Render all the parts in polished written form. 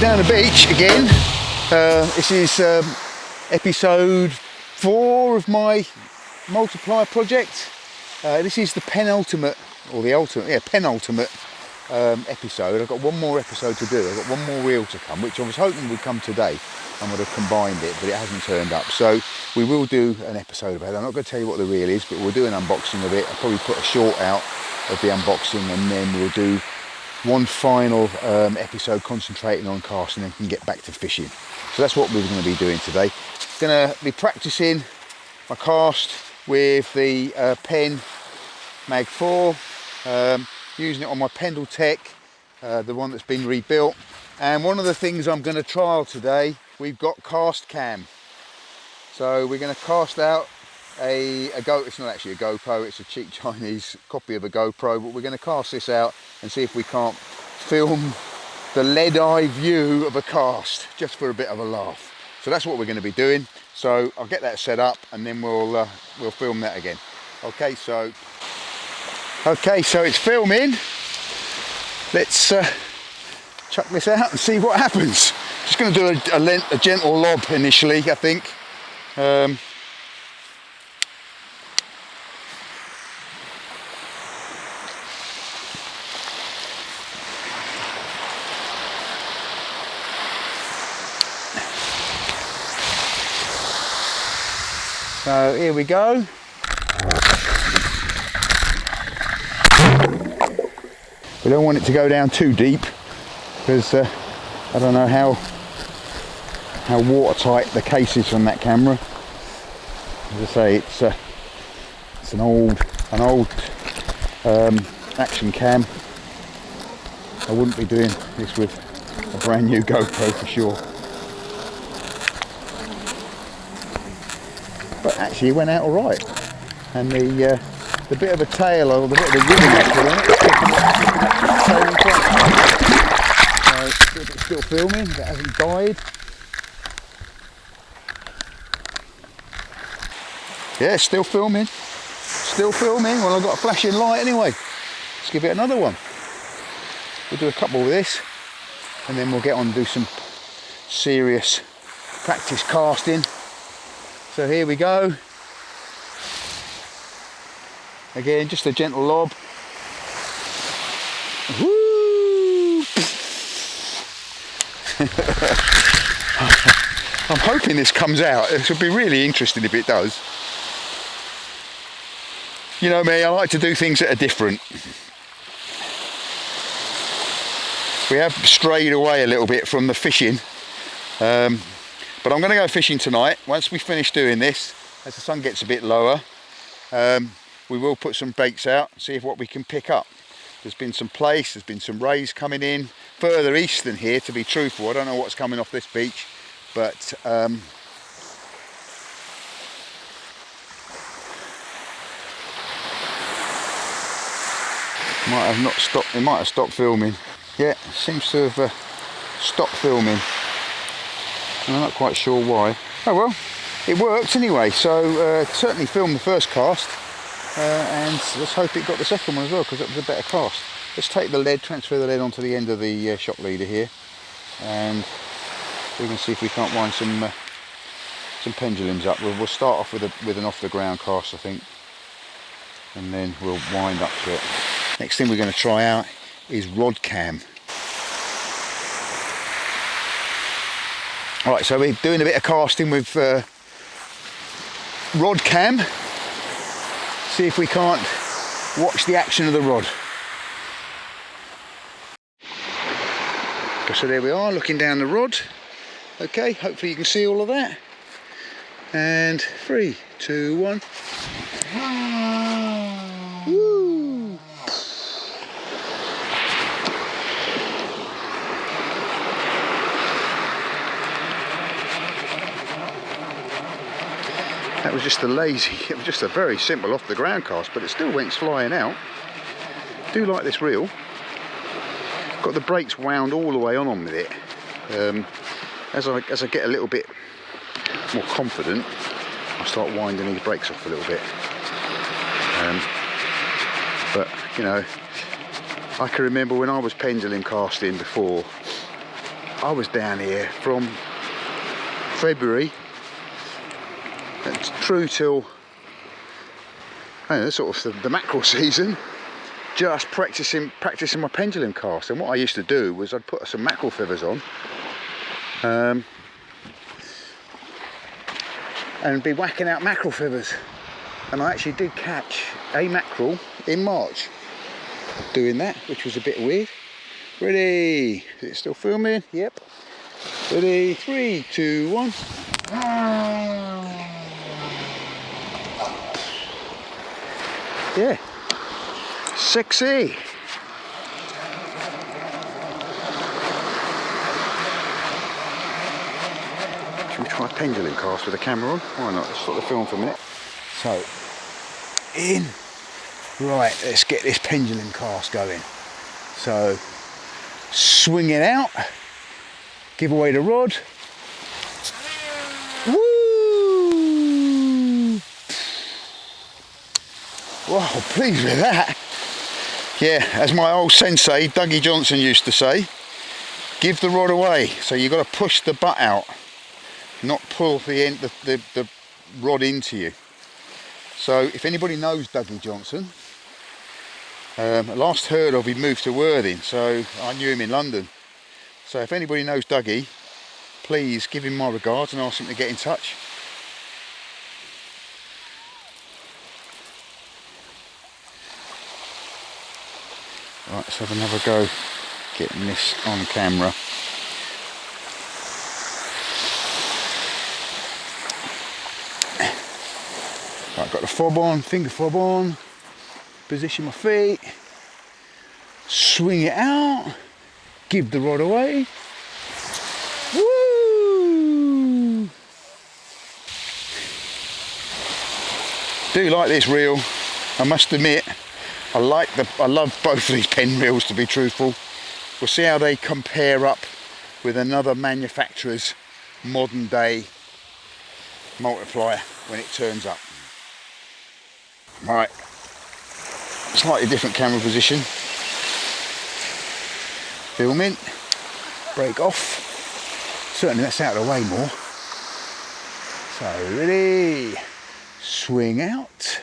down the beach again. This is episode 4 of my Multiplier project. This is the penultimate, or the ultimate, yeah, penultimate episode. I've got one more episode to do. I've got one more reel to come, which I was hoping would come today. I would have combined it, but it hasn't turned up. So we will do an episode about it. I'm not going to tell you what the reel is, but we'll do an unboxing of it. I'll probably put a short out of the unboxing, and then we'll do one final episode concentrating on casting, and can get back to fishing. So that's what we're going to be doing today. Going to be practicing my cast with the Penn Mag4, using it on my Pendle Tech, the one that's been rebuilt. And one of the things I'm going to trial today, we've got cast cam. So we're going to cast out it's not actually a GoPro, it's a cheap Chinese copy of a GoPro, but we're going to cast this out and see if we can't film the lead eye view of a cast, just for a bit of a laugh. So that's what we're going to be doing. So I'll get that set up, and then we'll film that again. Okay, so it's filming. Let's chuck this out and see what happens. Just going to do a gentle lob initially, I think. So here we go. We don't want it to go down too deep, because I don't know how watertight the case is from that camera. As I say, it's an old action cam. I wouldn't be doing this with a brand new GoPro for sure. But actually it went out all right, and the bit of a tail, or the bit of a ribbon I put on it, so it's still filming. That hasn't died. Yeah, still filming. Still filming. Well, I've got a flashing light anyway. Let's give it another one. We'll do a couple with this, and then we'll get on and do some serious practice casting. So here we go. Again, just a gentle lob. Woo! I'm hoping this comes out. It would be really interesting if it does. You know me, I like to do things that are different. We have strayed away a little bit from the fishing. But I'm going to go fishing tonight. Once we finish doing this, as the sun gets a bit lower, we will put some baits out, see what we can pick up. There's been some plaice, there's been some rays coming in further east than here, to be truthful. I don't know what's coming off this beach, but it might have stopped filming. Yeah, it seems to have stopped filming. I'm not quite sure why. Oh well, it worked anyway, so certainly filmed the first cast, and let's hope it got the second one as well, because it was a better cast. Let's take the lead, transfer the lead onto the end of the shock leader here, and we can see if we can't wind some pendulums up. We'll start off with an off the ground cast, I think, and then we'll wind up to it. Next thing we're going to try out is rod cam. Alright, so we're doing a bit of casting with rod cam. See if we can't watch the action of the rod. So there we are, looking down the rod. Okay, hopefully you can see all of that. And 3, 2, 1. Woo! That was just it was just a very simple off the ground cast, but it still went flying out. I do like this reel. Got the brakes wound all the way on with it. As I get a little bit more confident, I start winding these brakes off a little bit. But you know, I can remember when I was pendulum casting before, I was down here from February through till sort of the mackerel season, just practicing my pendulum cast. And what I used to do was I'd put some mackerel feathers on and be whacking out mackerel feathers. And I actually did catch a mackerel in March doing that, which was a bit weird. Ready? Is it still filming? Yep. Ready? 3, 2, 1. Yeah. Sexy. Should we try a pendulum cast with the camera on? Why not? Let's stop the film for a minute. So, in. Right, let's get this pendulum cast going. So, swing it out, give away the rod. Woo! Wow, pleased with that. Yeah, as my old sensei, Dougie Johnson, used to say, give the rod away. So you've got to push the butt out, not pull the rod into you. So if anybody knows Dougie Johnson, last heard of, he moved to Worthing, so I knew him in London. So if anybody knows Dougie, please give him my regards and ask him to get in touch. Right, let's have another go getting this on camera. Right, got the fob on, finger fob on. Position my feet, swing it out, give the rod away. Woo! Do like this reel, I must admit. I love both of these Penn reels, to be truthful. We'll see how they compare up with another manufacturer's modern day multiplier when it turns up. Right. Slightly different camera position. Filming. Break off. Certainly that's out of the way more. So ready. Swing out.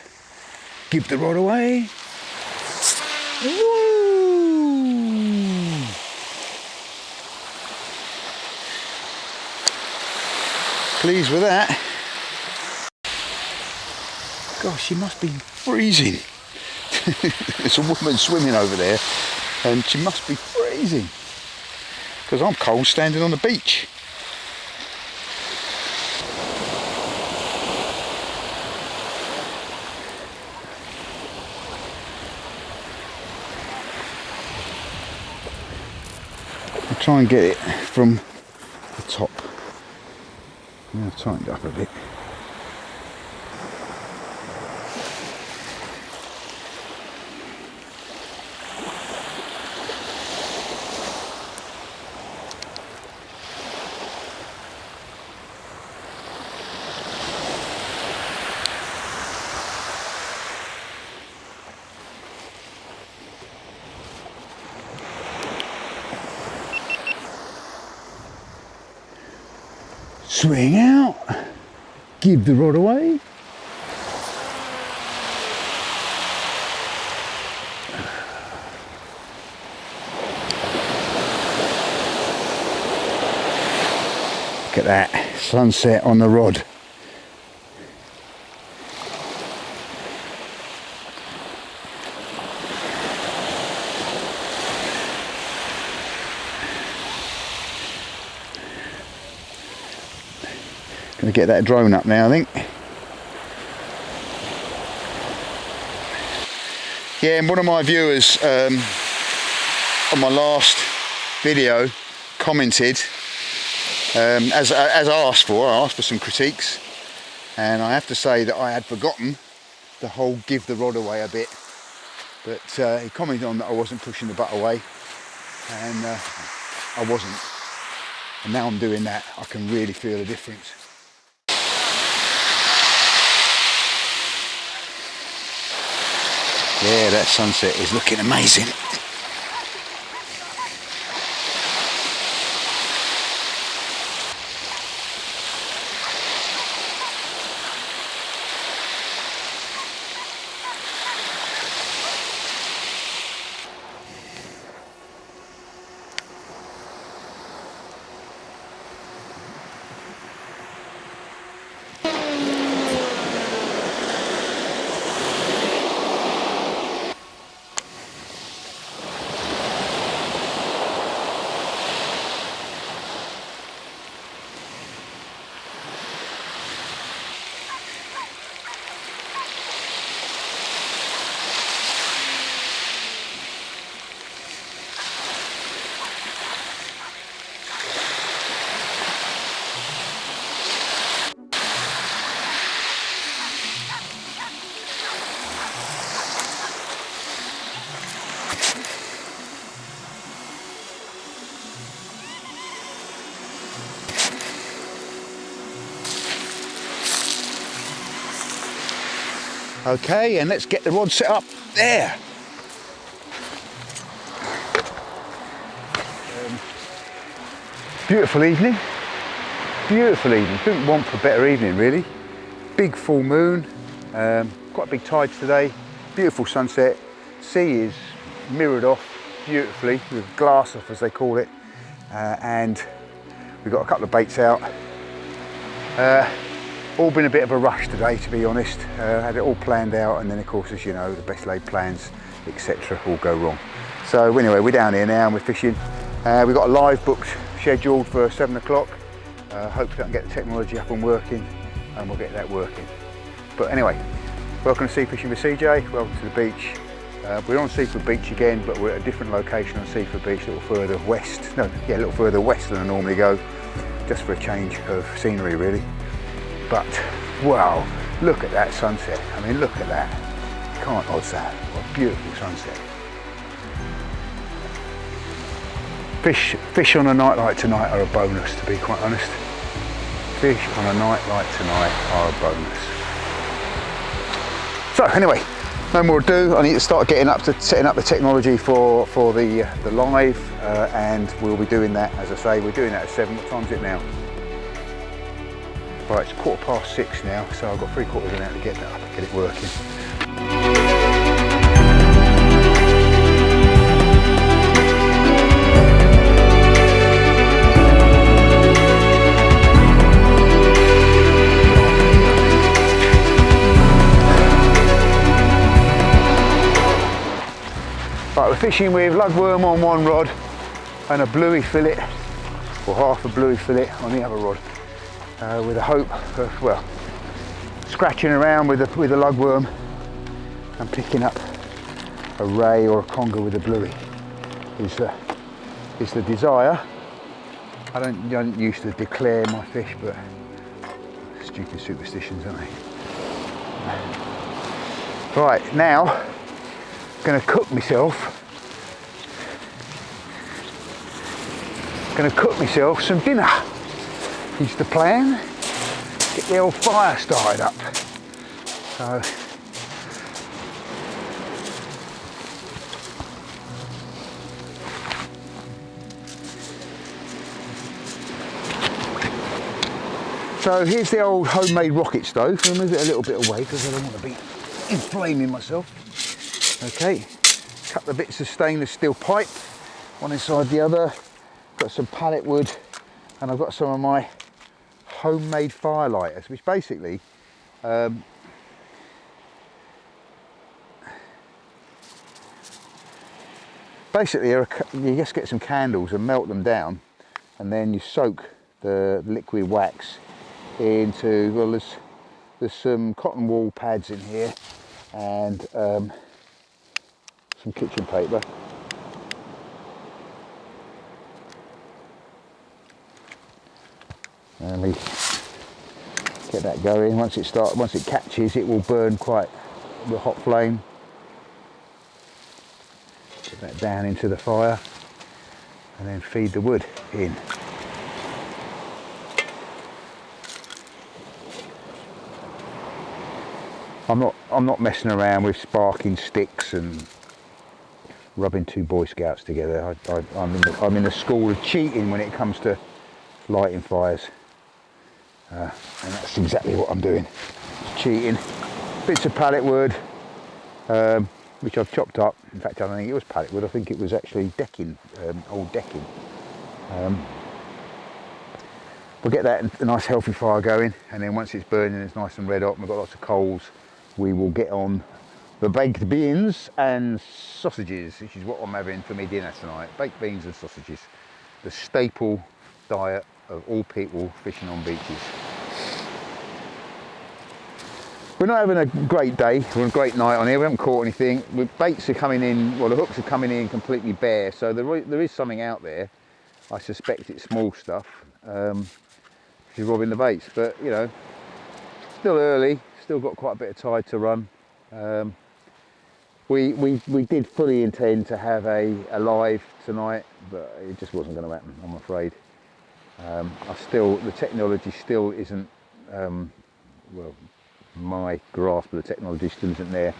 Give the rod away. Woo! Pleased with that. Gosh, she must be freezing. There's a woman swimming over there and she must be freezing because I'm cold standing on the beach. I'll try and get it from the top. I've tightened up a bit. Swing out, give the rod away. Look at that, sunset on the rod. Gonna get that drone up now, I think. Yeah, and one of my viewers on my last video commented, as asked for, I asked for some critiques, and I have to say that I had forgotten the whole give the rod away a bit, but he commented on that I wasn't pushing the butt away, and I wasn't, and now I'm doing that. I can really feel the difference. Yeah, that sunset is looking amazing. Okay, and let's get the rod set up there. Beautiful evening. Beautiful evening. Couldn't want for a better evening, really. Big full moon. Quite big tides today. Beautiful sunset. Sea is mirrored off beautifully with glass off, as they call it. And we've got a couple of baits out. All been a bit of a rush today, to be honest. Had it all planned out, and then of course, as you know, the best laid plans, etc., all go wrong. So anyway, we're down here now and we're fishing. We've got a live booked scheduled for 7 o'clock. Hopefully I can get the technology up and working, and we'll get that working. But anyway, welcome to Sea Fishing with CJ, welcome to the beach. We're on Seaford Beach again, but we're at a different location on Seaford Beach, a little further west. No, yeah, a little further west than I normally go, just for a change of scenery really. But wow, look at that sunset. I mean, look at that. You can't odds that. What a beautiful sunset. Fish on a night like tonight are a bonus, to be quite honest. Fish on a night like tonight are a bonus. So anyway, no more ado. I need to start getting up to setting up the technology for the live, and we'll be doing that. As I say, we're doing that at 7. What time is it now? Right, it's 6:15 now, so I've got 3/4 of an hour to get that up and get it working. Right, we're fishing with lugworm on one rod and a bluey fillet, or half a bluey fillet on the other rod, with a hope of, well, scratching around with the lugworm and picking up a ray or a conger with a bluey is the desire. I don't used to declare my fish, but stupid superstitions, aren't they? Right, now going to cook myself some dinner is the plan. Get the old fire started up. So here's the old homemade rocket stove. I'll move it a little bit away because I don't want to be inflaming myself. Okay, a couple of bits of stainless steel pipe, one inside the other. Got some pallet wood, and I've got some of my homemade fire lighters, which basically you just get some candles and melt them down, and then you soak the liquid wax into, well, there's some cotton wool pads in here, and some kitchen paper. And we get that going. Once it catches, it will burn quite with a hot flame. Put that down into the fire, and then feed the wood in. I'm not messing around with sparking sticks and rubbing 2 Boy Scouts together. I'm in the school of cheating when it comes to lighting fires, and that's exactly what I'm doing. Cheating. Bits of pallet wood, which I've chopped up. In fact, I don't think it was pallet wood. I think it was actually decking, old decking. We'll get that a nice healthy fire going, and then once it's burning, it's nice and red hot, and we've got lots of coals, we will get on the baked beans and sausages, which is what I'm having for my dinner tonight. Baked beans and sausages, the staple diet of all people fishing on beaches. We're not having a great day, we're on a great night on here, we haven't caught anything. Baits are coming in, well, the hooks are coming in completely bare, so there is something out there. I suspect it's small stuff, which is robbing the baits, but you know, still early, still got quite a bit of tide to run. We did fully intend to have a live tonight, but it just wasn't going to happen, I'm afraid. The technology still isn't well my grasp of the technology still isn't there.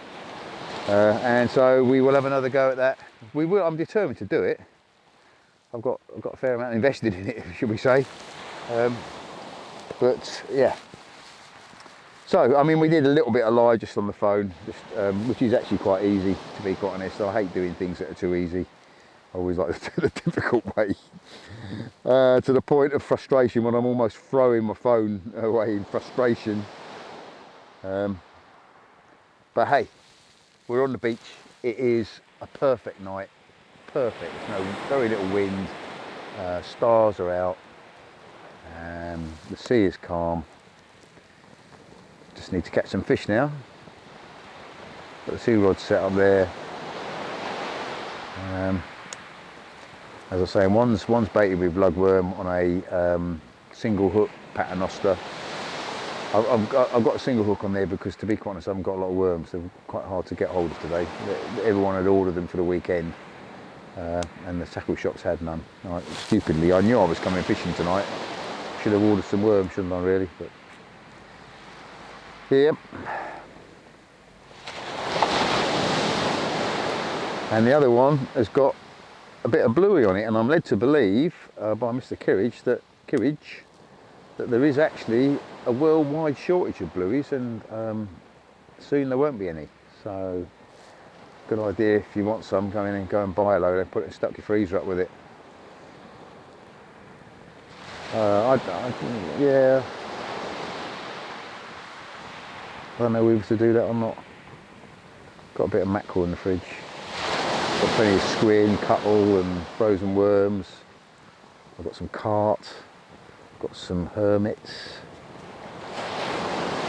And so we will have another go at that. We will. I'm determined to do it. I've got a fair amount invested in it, should we say? But yeah. So I mean, we did a little bit of live just on the phone, which is actually quite easy, to be quite honest. I hate doing things that are too easy. I always like to do the difficult way, to the point of frustration when I'm almost throwing my phone away in frustration. But hey, we're on the beach. It is a perfect night. Perfect. There's very little wind. Stars are out. The sea is calm. Just need to catch some fish now. Got the sea rod set up there. As I was saying, one's baited with lugworm on a single hook paternoster. I've got a single hook on there because, to be quite honest, I haven't got a lot of worms. They're quite hard to get hold of today. Everyone had ordered them for the weekend, and the tackle shops had none. Stupidly, I knew I was coming fishing tonight. Should have ordered some worms, shouldn't I, really? But yep. And the other one has got a bit of bluey on it, and I'm led to believe by Mr. Kirridge that there is actually a worldwide shortage of blueies, and soon there won't be any. So good idea, if you want some, go in and go and buy a load and put it, stuck your freezer up with it. Yeah, I don't know whether to do that or not. Got a bit of mackerel in the fridge. Got plenty of squid, cuttle and frozen worms. I've got some carp, got some hermits.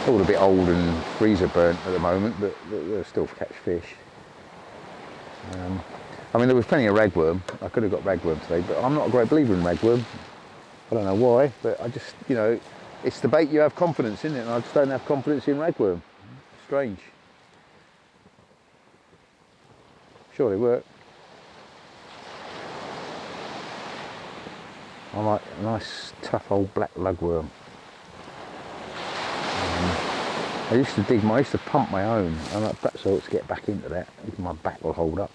All a bit old and freezer burnt at the moment, but they'll still catch fish. I mean, there was plenty of ragworm. I could have got ragworm today, but I'm not a great believer in ragworm. I don't know why, but I just, you know, it's the bait you have confidence in it, and I just don't have confidence in ragworm. Strange. Sure they work. I like a nice tough old black lugworm. I used to pump my own, and perhaps I ought to get back into that, if my back will hold up.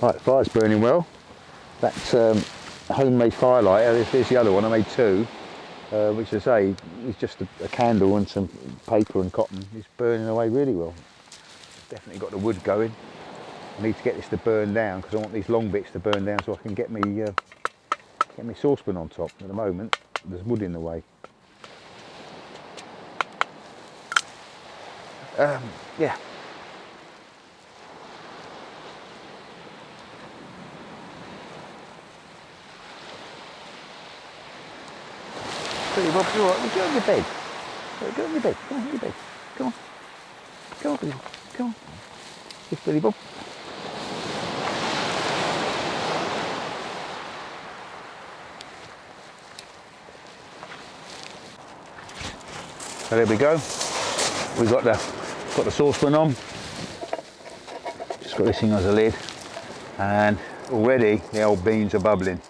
Right, the fire's burning well. That's homemade firelighter. There's the other one, I made two. Which, as I say, is just a candle and some paper and cotton. It's burning away really well. Definitely got the wood going. I need to get this to burn down because I want these long bits to burn down so I can get me saucepan on top. At the moment, there's wood in the way. Yeah. Billy Bob, you all right? Get on your bed. Get on your bed. Come on, your bed. Come on. Come on, Billy Bob. Come on. Yes, Billy Bob. So there we go. We've got the saucepan on. Just got this thing as a lid, and already the old beans are bubbling.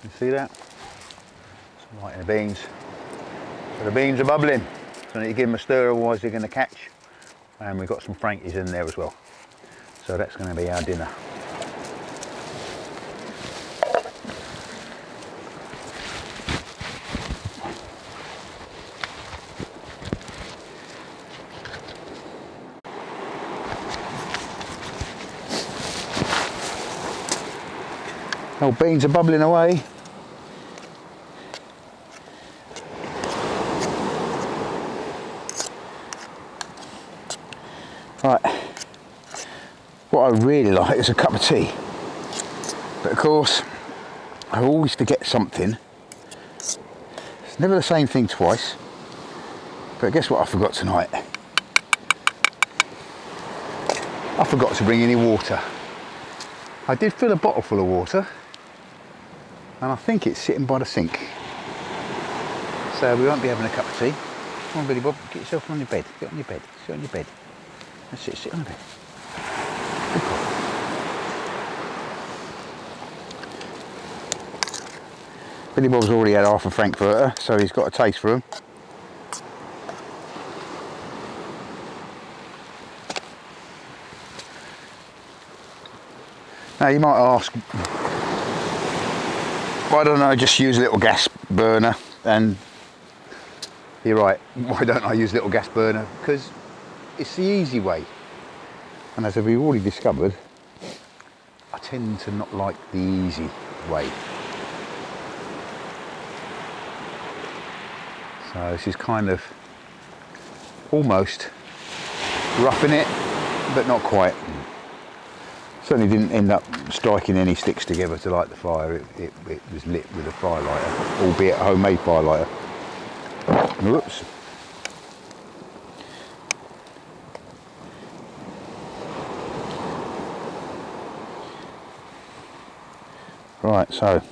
You see that? Some light in the beans. So the beans are bubbling. So I need to give them a stir, otherwise they're going to catch. And we've got some Frankies in there as well. So that's going to be our dinner. Old beans are bubbling away. Right, what I really like is a cup of tea, but of course I always forget something. It's never the same thing twice, but guess what I forgot tonight? I forgot to bring any water. I did fill a bottle full of water, and I think it's sitting by the sink, so we won't be having a cup of tea. Come on, Billy Bob, get yourself on your bed. Get on your bed. Sit on your bed. That's it, sit on the bed. Good boy. Billy Bob's already had half a Frankfurter, so he's got a taste for them. Now you might ask, why don't I just use a little gas burner? And you're right, why don't I use a little gas burner? Because it's the easy way. And as we've already discovered, I tend to not like the easy way. So this is kind of almost roughing it, but not quite. Certainly didn't end up striking any sticks together to light the fire. It was lit with a firelighter, albeit a homemade firelighter. Whoops. Right, so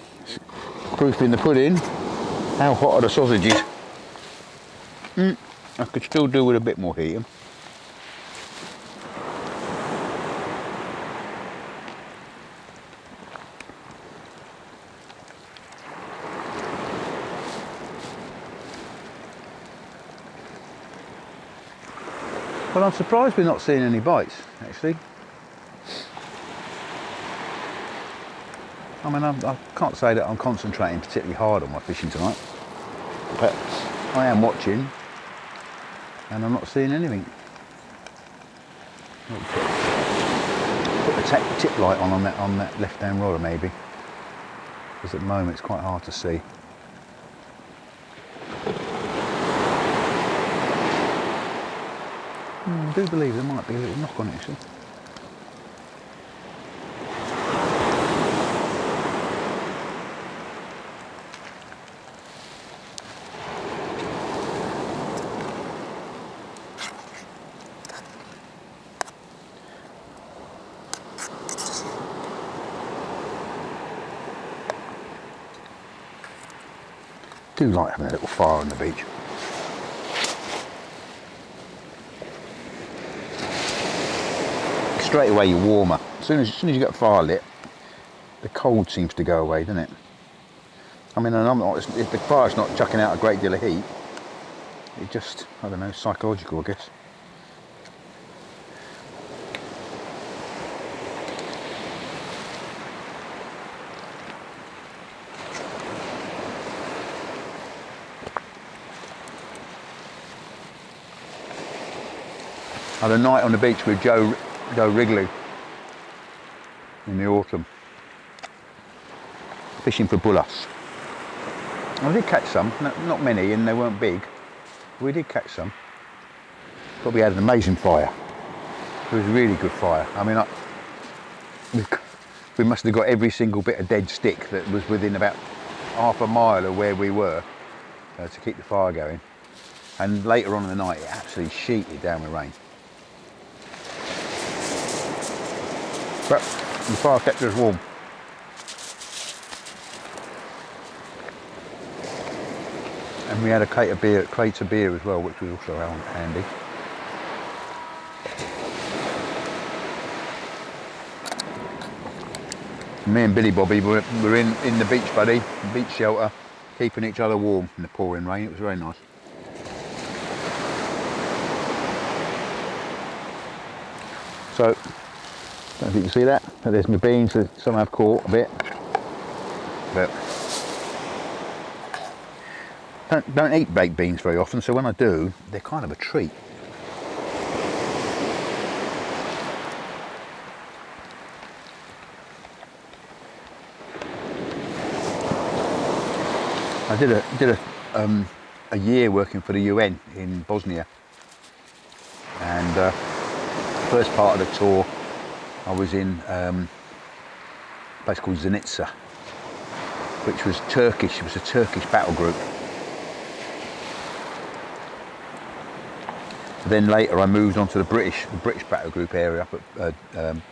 proof in the pudding. How hot are the sausages? I could still do with a bit more heating. Well, I'm surprised we're not seeing any bites, actually. I mean, I can't say that I'm concentrating particularly hard on my fishing tonight, but I am watching, and I'm not seeing anything. Put the tip light on that left-hand rod, maybe, because at the moment it's quite hard to see. I do believe there might be a little knock on it, actually. I do like having a little fire on the beach. Straight away you're warmer. As soon as you get fire lit, the cold seems to go away, doesn't it? I mean, and if the fire's not chucking out a great deal of heat, it just, I don't know, psychological, I guess. I had a night on the beach with Joe Wrigley in the autumn, fishing for bullace. I did catch some, not many, and they weren't big. We did catch some, but we had an amazing fire. It was a really good fire. I mean, we must have got every single bit of dead stick that was within about half a mile of where we were to keep the fire going. And later on in the night, it absolutely sheeted down with rain. But the fire kept us warm. And we had a crate of beer as well, which was also handy. Me and Billy Bobby were in the beach buddy, beach shelter, keeping each other warm in the pouring rain. It was very nice. So, I don't know if you can see that, but there's my beans that some have caught a bit. But don't eat baked beans very often, so when I do, they're kind of a treat. I did a year working for the UN in Bosnia, and first part of the tour I was in a place called Zenica, which was Turkish. It was a Turkish battle group. Then later I moved on to the British battle group area up at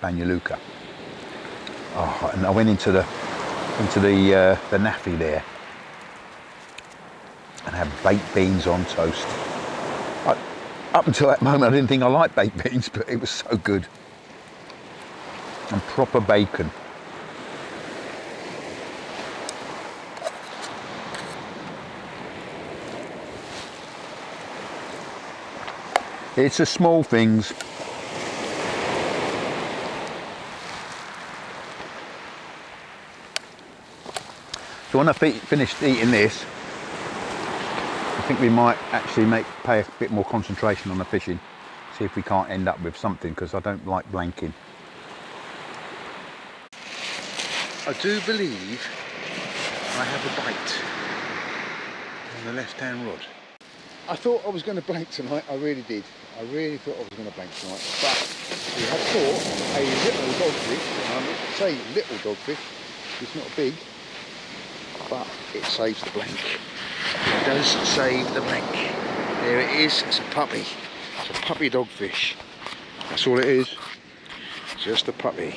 Banja Luka. Oh, and I went into the NAFI there and had baked beans on toast. Up until that moment I didn't think I liked baked beans, but it was so good. And proper bacon. It's the small things. So when I finished eating this, I think we might actually pay a bit more concentration on the fishing. See if we can't end up with something, because I don't like blanking. I do believe I have a bite on the left-hand rod. I thought I was going to blank tonight, I really did. I really thought I was going to blank tonight, but we have caught a little dogfish, and I say little dogfish, it's not big, but it saves the blank. It does save the blank. There it is, it's a puppy. It's a puppy dogfish. That's all it is, just a puppy.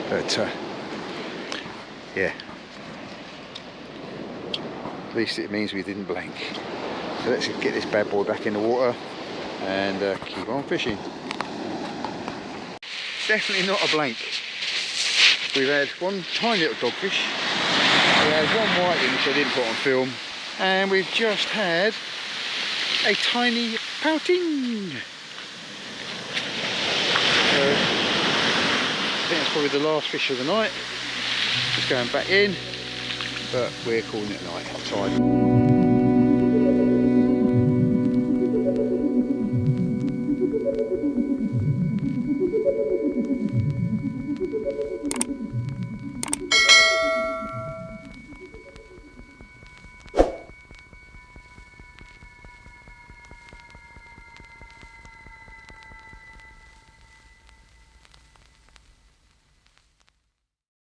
But yeah, at least it means we didn't blank. So let's get this bad boy back in the water and keep on fishing. Definitely not a blank. We've had one tiny little dogfish, we had one whiting which I didn't put on film, and we've just had a tiny pouting. I think that's probably the last fish of the night. Just going back in, but we're calling it a night. I'm tired.